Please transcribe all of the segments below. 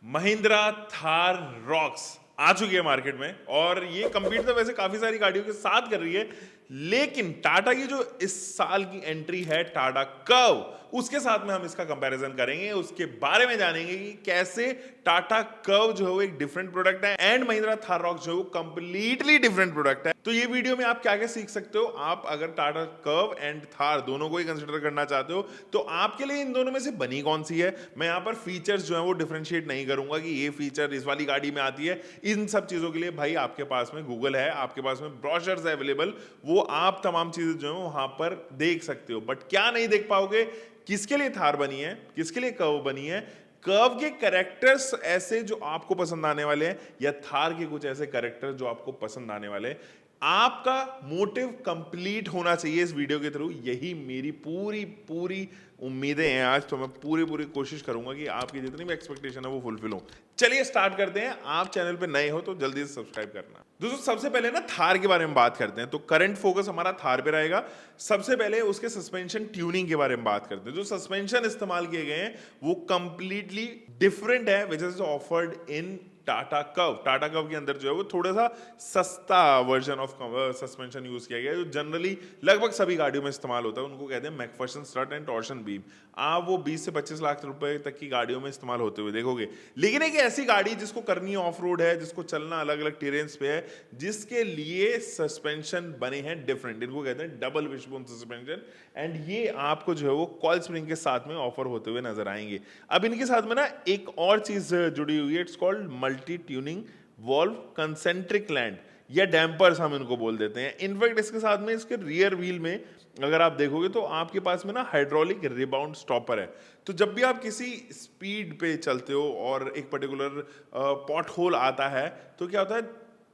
Mahindra Thar rocks आ चुकी है market में और ये कंपीट तो वैसे काफी सारी गाड़ियों के साथ कर रही है, लेकिन टाटा की जो इस साल की एंट्री है टाटा कर्व, उसके साथ में हम इसका कंपैरिजन करेंगे, उसके बारे में जानेंगे कि कैसे टाटा कर्व जो है वो एक डिफरेंट प्रोडक्ट है एंड महिंद्रा थार रॉक जो है वो कंप्लीटली डिफरेंट प्रोडक्ट है। तो ये वीडियो में आप क्या क्या सीख सकते हो, आप अगर टाटा कर्व एंड थार दोनों को ही कंसिडर करना चाहते हो तो आपके लिए इन दोनों में से बनी कौन सी है। मैं यहाँ पर फीचर्स जो है वो डिफरेंशिएट नहीं करूंगा कि ये फीचर इस वाली गाड़ी में आती है। इन सब चीजों के लिए भाई आपके पास में गूगल है, आपके पास में ब्रोशर्स है अवेलेबल, वो आप तमाम चीजें जो है वहां पर देख सकते हो। बट क्या नहीं देख पाओगे, किसके लिए थार बनी है, किसके लिए कर्व बनी है, कर्व के कैरेक्टर्स ऐसे जो आपको पसंद आने वाले हैं या थार के कुछ ऐसे कैरेक्टर जो आपको पसंद आने वाले हैं। आपका मोटिव कंप्लीट होना चाहिए इस वीडियो के थ्रू, यही मेरी पूरी पूरी उम्मीदें हैं। आज तो मैं पूरी कोशिश करूंगा कि आपकी जितनी भी एक्सपेक्टेशन है वो फुलफिल हो। चलिए स्टार्ट करते हैं। आप चैनल पे नए हो तो जल्दी से सब्सक्राइब करना। दोस्तों सबसे पहले ना थार के बारे में बात करते हैं, तो करंट फोकस हमारा थार पे रहेगा। सबसे पहले उसके सस्पेंशन ट्यूनिंग के बारे में बात करते हैं। जो सस्पेंशन इस्तेमाल किए गए हैं वो कंप्लीटली डिफरेंट है which is offered in Tata curve. Tata curve के अंदर जो है वो थोड़ा सा सस्ता वर्जन ऑफ सस्पेंशन यूज किया गया है, जो जनरली लगभग सभी गाड़ियों में इस्तेमाल होता है। उनको कहते हैं Macpherson strut and torsion beam. आप वो 20 से 25 लाख रुपए तक की गाड़ियों में इस्तेमाल होते हुए देखोगे। लेकिन एक ऐसी गाड़ी जिसको करनी है ऑफ रोड है, जिसको चलना अलग अलग टेरेन्स पे है, जिसके लिए सस्पेंशन बने हैं डिफरेंट, इनको कहते हैं डबल विशबोन सस्पेंशन। एंड ये आपको जो है वो कॉइल स्प्रिंग के साथ में ऑफर होते हुए नजर आएंगे। अब इनके साथ में ना एक और चीज जुड़ी हुई है, it's called multi tuning valve concentric land या डैम्पर्स हम इनको बोल देते हैं। इनफैक्ट इसके साथ में इसके रियर व्हील में अगर आप देखोगे तो आपके पास में ना हाइड्रोलिक रिबाउंड स्टॉपर है। तो जब भी आप किसी स्पीड पे चलते हो और एक पर्टिकुलर पॉट होल आता है तो क्या होता है,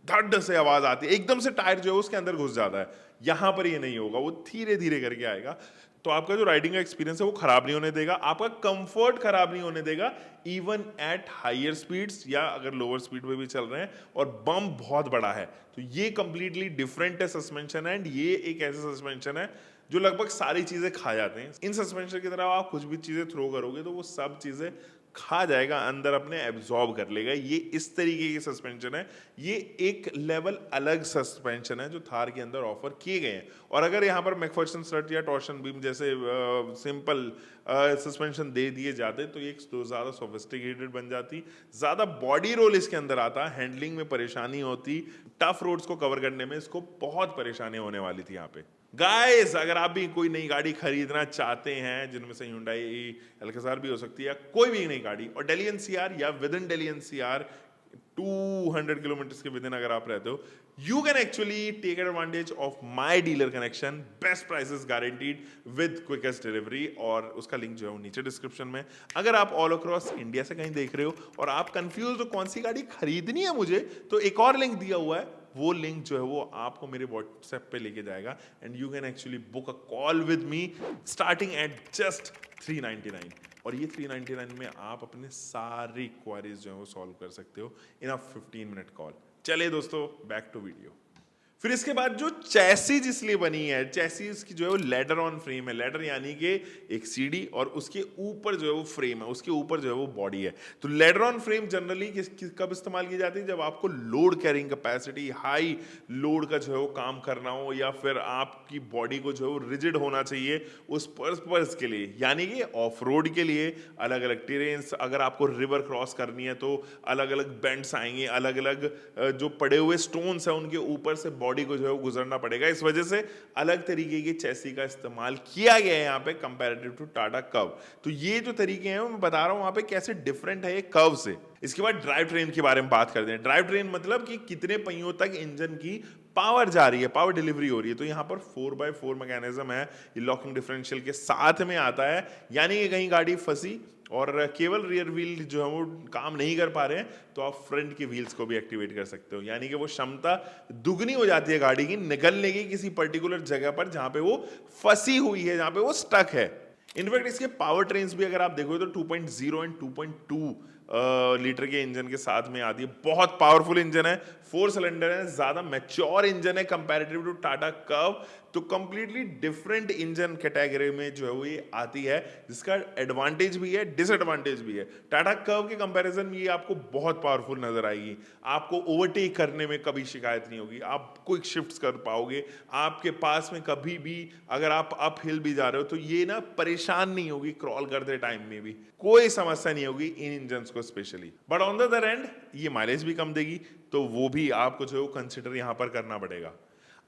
धड़ से आवाज आती है, एकदम से टायर जो है उसके अंदर घुस जाता है। यहां पर ये नहीं होगा, वो धीरे धीरे करके आएगा। तो आपका जो राइडिंग का एक्सपीरियंस है वो खराब नहीं होने देगा, आपका कंफर्ट खराब नहीं होने देगा, इवन एट हायर स्पीड्स या अगर लोअर स्पीड पे भी चल रहे हैं और बम बहुत बड़ा है। तो ये कंप्लीटली डिफरेंट है सस्पेंशन एंड ये एक ऐसा सस्पेंशन है जो लगभग सारी चीजें खा जाते हैं। इन सस्पेंशन की तरह आप कुछ भी चीजें थ्रो करोगे तो वो सब चीजें खा जाएगा, अंदर अपने एब्जॉर्ब कर लेगा। ये इस तरीके की सस्पेंशन है, ये एक लेवल अलग सस्पेंशन है जो थार के अंदर ऑफर किए गए हैं। और अगर यहाँ पर मैकफर्सन स्ट्रट या टॉर्शन बीम जैसे सिंपल सस्पेंशन दे दिए जाते तो ये तो ज़्यादा सोफिस्टिकेटेड बन जाती, ज़्यादा बॉडी रोल इसके अंदर आता, हैंडलिंग में परेशानी होती, टफ रोड्स को कवर करने में इसको बहुत परेशानी होने वाली थी यहाँ पे। गाइस अगर आप भी कोई नई गाड़ी खरीदना चाहते हैं, जिनमें से Hyundai Alcazar भी हो सकती है या कोई भी नई गाड़ी, और Delhi NCR या within Delhi NCR 200 kilometre के विद इन अगर आप रहते हो, you can actually take advantage of my dealer connection, best prices guaranteed with quickest delivery. और उसका लिंक जो है वो नीचे डिस्क्रिप्शन में। अगर आप ऑल अक्रॉस इंडिया से कहीं देख रहे हो और आप कंफ्यूज हो कौन सी गाड़ी खरीदनी है मुझे, तो एक और लिंक दिया हुआ है, वो लिंक जो है वो आपको मेरे व्हाट्सएप पे लेके जाएगा and you can actually book a call with me starting at just 399। और ये 399 में आप अपने सारी क्वारीज जो है वो सॉल्व कर सकते हो इन अ 15 मिनट कॉल। चलिए दोस्तों बैक टू वीडियो। फिर इसके बाद जो चैसिस इसलिए बनी है, चैसिस की जो है वो लेडर ऑन फ्रेम है। लेडर यानी कि एक सीढ़ी और उसके ऊपर जो है वो फ्रेम है, उसके ऊपर जो है वो बॉडी है। तो लेडर ऑन फ्रेम जनरली कब इस्तेमाल की जाती है, जब आपको load carrying capacity, high load का जो है वो काम करना हो, या फिर आपकी बॉडी को जो है वो रिजिड होना चाहिए उस पर्पस के लिए, यानी कि ऑफ रोड के लिए, अलग अलग टेरेन्स, अगर आपको रिवर क्रॉस करनी है तो अलग अलग बेंड्स आएंगे, अलग अलग जो पड़े हुए स्टोन्स है उनके ऊपर से बॉडी को जो है वो गुजरना पड़ेगा। इस वजह से अलग तरीके की चैसी का इस्तेमाल किया गया है यहाँ पे कंपैरेटिव टू टाटा कर्व। तो ये जो तरीके हैं मैं बता रहा हूँ वहां पे कैसे डिफरेंट है ये कर्व से। इसके बाद ड्राइव ट्रेन के बारे में बात करते हैं। ड्राइव ट्रेन मतलब कि कितने पहियों तक इंजन की पावर जा रही है, पावर डिलीवरी हो रही है। तो यहाँ पर 4x4 मैकेनिज्म है, ये लॉकिंग डिफरेंशियल के साथ में आता है, यानी कि कहीं गाड़ी फंसी और केवल रियर व्हील जो है वो काम नहीं कर पा रहे हैं तो आप फ्रंट के व्हील्स को भी एक्टिवेट कर सकते हो, यानी कि वो क्षमता दुगनी हो जाती है गाड़ी की निकलने की किसी पर्टिकुलर जगह पर जहां पे वो फंसी हुई है, जहां पे वो स्टक है। इनफैक्ट इसके पावर ट्रेन्स भी अगर आप देखोगे तो 2.0 एंड 2.2 लीटर के इंजन के साथ में आती है। बहुत पावरफुल इंजन है, 4 सिलेंडर है, ज्यादा मैच्योर इंजन है कंपैरेटिव टू टाटा कर्व। तो कंप्लीटली डिफरेंट इंजन कैटेगरी में जो है वो ये आती है, जिसका एडवांटेज भी है डिसएडवांटेज भी है। टाटा कर्व के कंपैरिजन में ये आपको बहुत पावरफुल नजर आएगी। आपको ओवरटेक करने में कभी शिकायत नहीं होगी, आप क्विक शिफ्ट्स कर पाओगे। आपके पास में कभी भी अगर आप अप हिल भी जा रहे हो तो ये ना परेशान नहीं होगी, क्रॉल करते टाइम में भी कोई समस्या नहीं होगी इन इंजन को specially. But on the other and ये माइलेज भी कम देगी, तो वो भी आपको जो कंसिडर यहां पर करना पड़ेगा।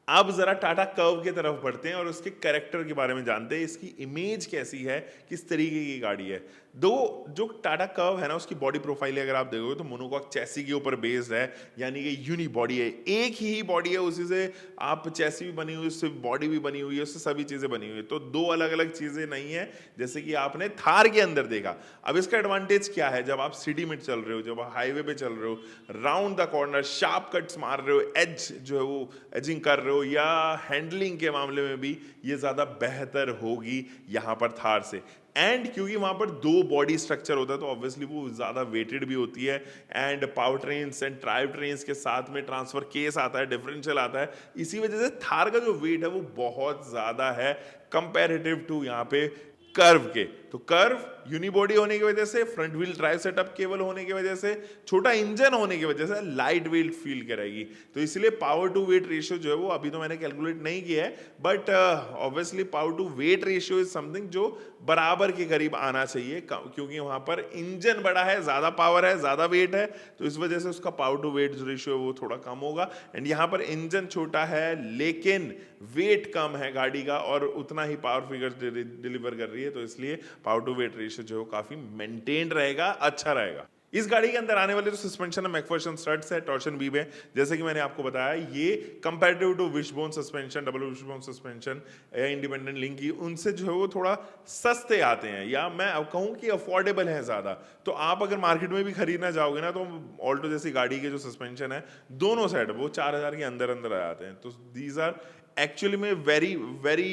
अब जरा टाटा कर्व की तरफ बढ़ते हैं और उसके कैरेक्टर के बारे में जानते हैं, इसकी इमेज कैसी है, किस तरीके की गाड़ी है। दो जो टाटा कर्व है ना, उसकी बॉडी प्रोफाइल अगर आप देखोगे तो मोनोकॉक चैसी के ऊपर बेस्ड है, यानी कि यूनी बॉडी है, एक ही बॉडी है, उसी से आप चैसी भी बनी हुई, उससे बॉडी भी बनी हुई है, उससे सभी चीजें बनी हुई है। तो दो अलग अलग चीजें नहीं है जैसे कि आपने थार के अंदर देखा। अब इसका एडवांटेज क्या है, जब आप सिटी में चल रहे हो, जब आप हाईवे पे चल रहे हो, round the corner sharp cuts मार रहे हो, एज जो है वो एजिंग कर रहे हो, या हैंडलिंग के मामले में भी ये ज्यादा बेहतर होगी यहां पर थार से। एंड क्योंकि वहां पर दो बॉडी स्ट्रक्चर होता है तो ऑब्वियसली वो ज्यादा वेटेड भी होती है, and power trains and drive trains के साथ में ट्रांसफर केस आता है, डिफरेंशियल आता है। इसी वजह से थार का जो वेट है वो बहुत ज्यादा है कंपैरेटिव टू यहाँ पे कर्व के। तो कर्व यूनिबॉडी होने की वजह से, फ्रंट व्हील ड्राइव सेटअप केवल होने की वजह से, छोटा इंजन होने की वजह से लाइट वेट फील करेगी। तो इसलिए पावर टू वेट रेशियो जो है वो अभी तो मैंने कैलकुलेट नहीं किया है, but obviously power to weight ratio is something जो बराबर के करीब आना चाहिए, क्योंकि वहां पर इंजन बड़ा है, ज्यादा पावर है, ज्यादा वेट है, तो इस वजह से उसका पावर टू वेट रेशियो वो थोड़ा कम होगा। एंड यहाँ पर इंजन छोटा है लेकिन वेट कम है गाड़ी का, और उतना ही पावर फिगर डिलीवर कर रही है, तो इसलिए पावर टू वेट रेशियो जो काफी मेंटेन रहेगा, अच्छा रहेगा। इस गाड़ी के अंदर आने वाले जो सस्पेंशन है मैकफर्सन स्टड्स है, टॉर्शन बीम है, जैसे कि मैंने आपको बताया, ये comparative to wishbone suspension, double wishbone suspension या इंडिपेंडेंट लिंक की, उनसे जो है वो थोड़ा सस्ते आते हैं, या मैं अब कहूं कि अफोर्डेबल है ज्यादा। तो आप अगर मार्केट में भी खरीदना जाओगे ना, तो ऑल्टो जैसी गाड़ी के जो सस्पेंशन है दोनों साइड वो 4000 के अंदर अंदर आ जाते हैं। तो दीज आर एक्चुअली में वेरी वेरी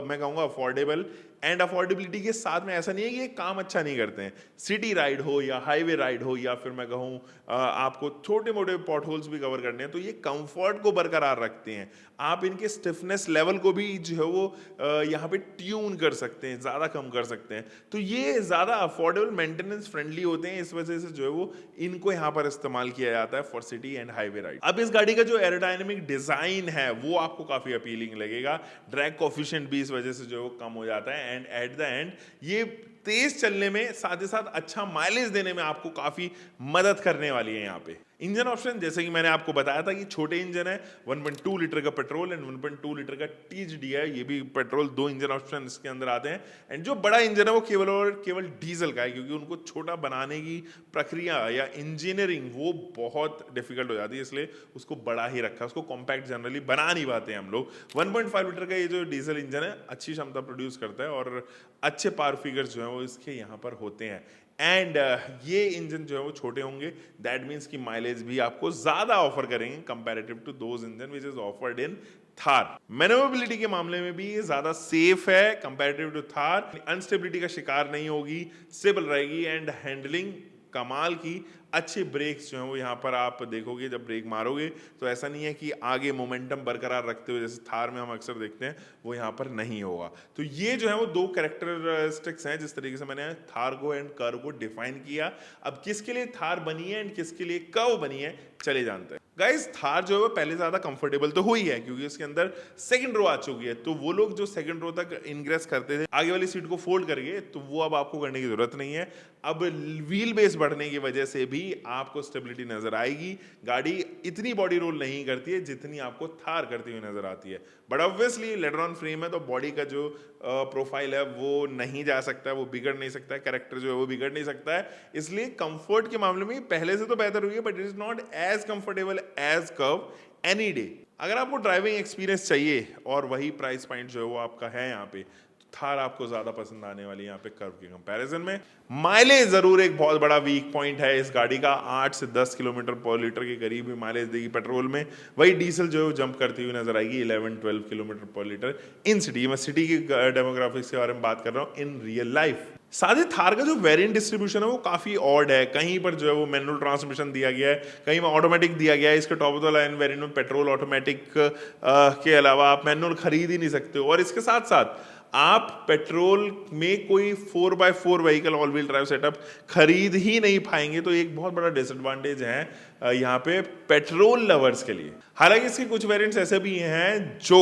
मैं कहूँगा अफोर्डेबल। एंड अफोर्डेबिलिटी के साथ में ऐसा नहीं है कि ये काम अच्छा नहीं करते हैं, सिटी राइड हो या हाईवे राइड हो, या फिर मैं कहूँ आपको छोटे मोटे पॉट होल्स भी कवर करने हैं, तो ये कंफर्ट को बरकरार रखते हैं। आप इनके स्टिफनेस लेवल को भी जो है वो यहाँ पे ट्यून कर सकते हैं, ज़्यादा कम कर सकते हैं। तो ये ज़्यादा अफोर्डेबल, मेंटेनेंस फ्रेंडली होते हैं, इस वजह से जो है वो इनको यहाँ पर इस्तेमाल किया जाता है for city and highway ride. अब इस गाड़ी का जो एरोडायनेमिक डिजाइन है वो आपको काफी अपीलिंग लगेगा। ड्रैग कोफिशिएंट भी इस वजह से जो है वो कम हो जाता है, एंड एट द एंड ये तेज चलने में, साथ ही साथ अच्छा माइलेज देने में आपको काफी मदद करने वाली है। यहाँ पे इंजन ऑप्शन जैसे कि मैंने आपको बताया था कि छोटे इंजन है, 1.2 लीटर का पेट्रोल एंड 1.2 लीटर का टीजीडी है, ये भी पेट्रोल, दो इंजन ऑप्शन इसके अंदर आते हैं। एंड जो बड़ा इंजन है वो केवल और केवल डीजल का है, क्योंकि उनको छोटा बनाने की प्रक्रिया या इंजीनियरिंग वो बहुत डिफिकल्ट हो जाती है, इसलिए उसको बड़ा ही रखा है, उसको कॉम्पैक्ट जनरली बना नहीं पाते हैं हम लोग। 1.5 लीटर का ये जो डीजल इंजन है अच्छी क्षमता प्रोड्यूस करता है, और अच्छे पावर फिगर्स जो है वो इसके यहाँ पर होते हैं। एंड ये इंजन जो है वो छोटे होंगे, दैट मीन्स कि माइलेज भी आपको ज्यादा ऑफर करेंगे comparative to those engine which is offered in Thar. Maneuverability के मामले में भी ये ज्यादा सेफ है कंपैरेटिव टू थार, अनस्टेबिलिटी का शिकार नहीं होगी, स्टेबल रहेगी, एंड हैंडलिंग कमाल की। अच्छे ब्रेक्स जो हैं वो यहाँ पर आप देखोगे, जब ब्रेक मारोगे तो ऐसा नहीं है कि आगे मोमेंटम बरकरार रखते हुए जैसे थार में हम अक्सर देखते हैं, वो यहाँ पर नहीं होगा। तो ये जो है वो दो कैरेक्टरिस्टिक्स हैं जिस तरीके से मैंने थार को एंड कर्व को डिफाइन किया। अब किसके लिए थार बनी है एंड किसके लिए कर्व बनी है, चले जानते हैं। गाइस, थार जो है वो पहले ज्यादा कंफर्टेबल तो हुई है क्योंकि उसके अंदर सेकंड रो आ चुकी है, तो वो लोग जो सेकंड रो तक इंग्रेस करते थे आगे वाली सीट को फोल्ड करके, तो वो अब आपको करने की जरूरत नहीं है। अब व्हील बेस बढ़ने की वजह से भी आपको स्टेबिलिटी नजर आएगी। गाड़ी इतनी बॉडी रोल नहीं करती है जितनी आपको थार करती हुई नजर आती है, but obviously later on frame है तो बॉडी का जो प्रोफाइल है वो नहीं जा सकता है, वो बिगड़ नहीं सकता है, कैरेक्टर जो है वो बिगड़ नहीं सकता है। इसलिए कंफर्ट के मामले में पहले से तो बेहतर हुई है, but it is not as comfortable as curve any day. अगर आपको ड्राइविंग एक्सपीरियंस चाहिए और वही प्राइस पॉइंट जो है वो आपका है यहाँ पे, थार आपको ज्यादा पसंद आने वाली है यहाँ पे कर्व के कंपैरिजन में। माइलेज जरूर एक बहुत बड़ा वीक पॉइंट है इस गाड़ी का, 8 से 10 किलोमीटर पर लीटर के करीब ही माइलेज देगी पेट्रोल में। वही डीजल जो है जंप करती हुई नजर आएगी 11-12 किलोमीटर पर लीटर इन सिटी। मैं सिटी की डेमोग्राफिक्स के बारे में बात कर रहा हूँ इन रियल लाइफ। साथ ही थार का जो वेरिएंट डिस्ट्रीब्यूशन है वो काफी ऑड है, कहीं पर जो है वो मैनुअल ट्रांसमिशन दिया गया है, कहीं में ऑटोमेटिक दिया गया है। इसके top of the line variant में पेट्रोल ऑटोमेटिक के अलावा आप मैनुअल खरीद ही नहीं सकते हो। और इसके साथ साथ आप पेट्रोल में कोई 4x4 vehicle all wheel drive setup खरीद ही नहीं पाएंगे, तो एक बहुत बड़ा डिसएडवांटेज है यहाँ पे पेट्रोल लवर्स के लिए। हालांकि इसके कुछ वेरिएंट्स ऐसे भी हैं जो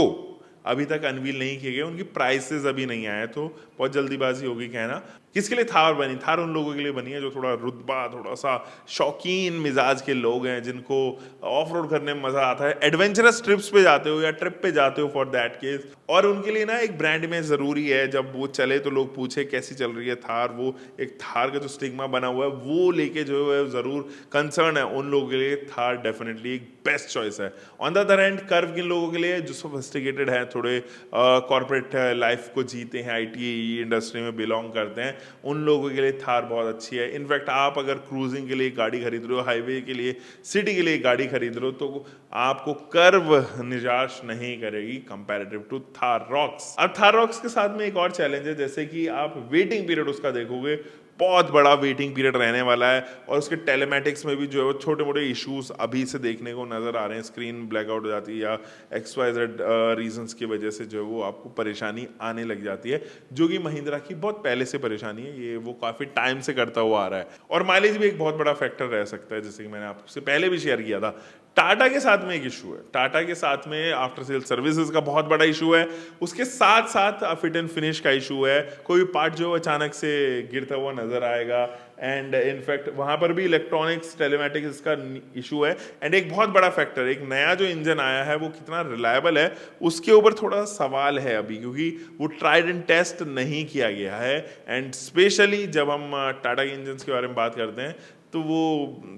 अभी तक अनवील नहीं किए गए, उनकी प्राइसेस अभी नहीं आए, तो बहुत जल्दीबाजी होगी कहना। किसके लिए थार बनी? थार उन लोगों के लिए बनी है जो थोड़ा रुतबा, थोड़ा सा शौकीन मिजाज के लोग हैं, जिनको ऑफ रोड करने में मजा आता है, एडवेंचरस ट्रिप्स पे जाते हो या ट्रिप पे जाते हो फॉर दैट केस। और उनके लिए ना एक ब्रांड में जरूरी है, जब वो चले तो लोग पूछे कैसी चल रही है थार, वो एक थार का जो स्टिग्मा बना हुआ है वो लेके जो है जरूर कंसर्न है। उन लोगों के लिए थार डेफिनेटली एक बेस्ट चॉइस है। On the other hand curve किन लोगों के लिए जो सोफिस्टिकेटेड है, थोड़े कॉर्पोरेट लाइफ को जीते हैं, आईटी इंडस्ट्री में बिलोंग करते हैं, उन लोगों के लिए थार बहुत अच्छी है। इनफैक्ट आप अगर क्रूजिंग के लिए गाड़ी खरीद रहे हो, हाईवे के लिए, सिटी के लिए गाड़ी खरीद रहे हो, तो आपको कर्व निराश नहीं करेगी कंपैरेटिव टू थार रॉक्स। अब थार रॉक्स के साथ में एक और चैलेंज है, जैसे कि आप वेटिंग पीरियड उसका देखोगे, बहुत बड़ा वेटिंग पीरियड रहने वाला है। और उसके टेलीमेटिक्स में भी जो है वो छोटे मोटे इश्यूज अभी से देखने को नजर आ रहे हैं, स्क्रीन ब्लैकआउट हो जाती है या XYZ रीजंस की वजह से जो है वो आपको परेशानी आने लग जाती है, जो कि महिंद्रा की बहुत पहले से परेशानी है, ये वो काफी टाइम से करता हुआ आ रहा है। और माइलेज भी एक बहुत बड़ा फैक्टर रह सकता है, जैसे कि मैंने आपसे पहले भी शेयर किया था। टाटा के साथ में एक इशू है, टाटा के साथ में आफ्टर सेल सर्विसेज का बहुत बड़ा इशू है, उसके साथ साथ फिट एंड फिनिश का इशू है, कोई पार्ट जो अचानक से गिरता हुआ नजर आएगा, एंड इनफैक्ट वहां पर भी इलेक्ट्रॉनिक्स टेलीमेटिक्स का इशू है। एंड एक बहुत बड़ा फैक्टर, एक नया जो इंजन आया है वो कितना रिलायबल है उसके ऊपर थोड़ा सवाल है अभी, क्योंकि वो ट्राइड एंड टेस्ट नहीं किया गया है। एंड स्पेशली जब हम टाटा के इंजन के बारे में बात करते हैं तो वो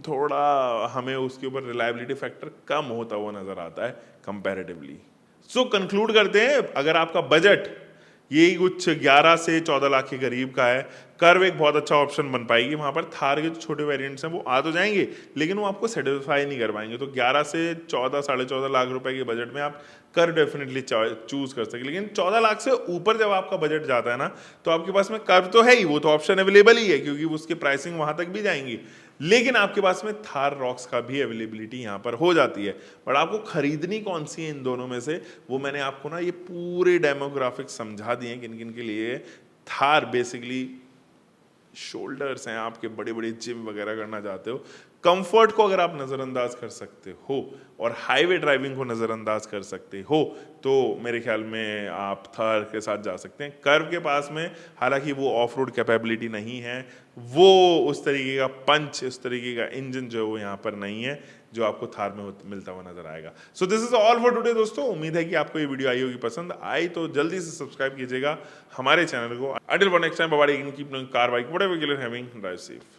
थोड़ा हमें उसके ऊपर रिलायबिलिटी फैक्टर कम होता हुआ नजर आता है कंपैरेटिवली। सो कंक्लूड करते हैं, अगर आपका बजट यही कुछ 11 से 14 लाख के करीब का है, कर्व एक बहुत अच्छा ऑप्शन बन पाएगी। वहां पर थार के जो छोटे वेरिएंट्स हैं वो आ तो जाएंगे, लेकिन वो आपको सेटिस्फाई नहीं कर पाएंगे। तो 11 से 14 साढ़े 14 लाख रुपए के बजट में आप कर्व डेफिनेटली चूज कर सकते। लेकिन 14 लाख से ऊपर जब आपका बजट जाता है ना, तो आपके पास में कर्व तो है ही, वो तो ऑप्शन अवेलेबल ही है, क्योंकि उसकी प्राइसिंग वहां तक भी जाएंगी। लेकिन आपके पास में थार रॉक्स का भी अवेलेबिलिटी यहाँ पर हो जाती है। बट आपको खरीदनी कौन सी है इन दोनों में से, वो मैंने आपको ना ये पूरे डेमोग्राफिक समझा दिए हैं किन किन के लिए। थार बेसिकली शोल्डर्स हैं, आपके बड़े बड़े जिम वगैरह करना चाहते हो, कंफर्ट को अगर आप नजरअंदाज कर सकते हो और हाईवे ड्राइविंग को नजरअंदाज कर सकते हो, तो मेरे ख्याल में आप थार के साथ जा सकते हैं। कर्व के पास में हालांकि वो ऑफ रोड कैपेबिलिटी नहीं है, वो उस तरीके का पंच, उस तरीके का इंजन जो है वो यहाँ पर नहीं है जो आपको थार में मिलता हुआ नजर आएगा। So this is all for today दोस्तों। उम्मीद है कि आपको ये वीडियो आई होगी, पसंद आई तो जल्दी से सब्सक्राइब कीजिएगा हमारे चैनल को। Until next time, bye bye, keep doing car bike whatever you are having, drive safe.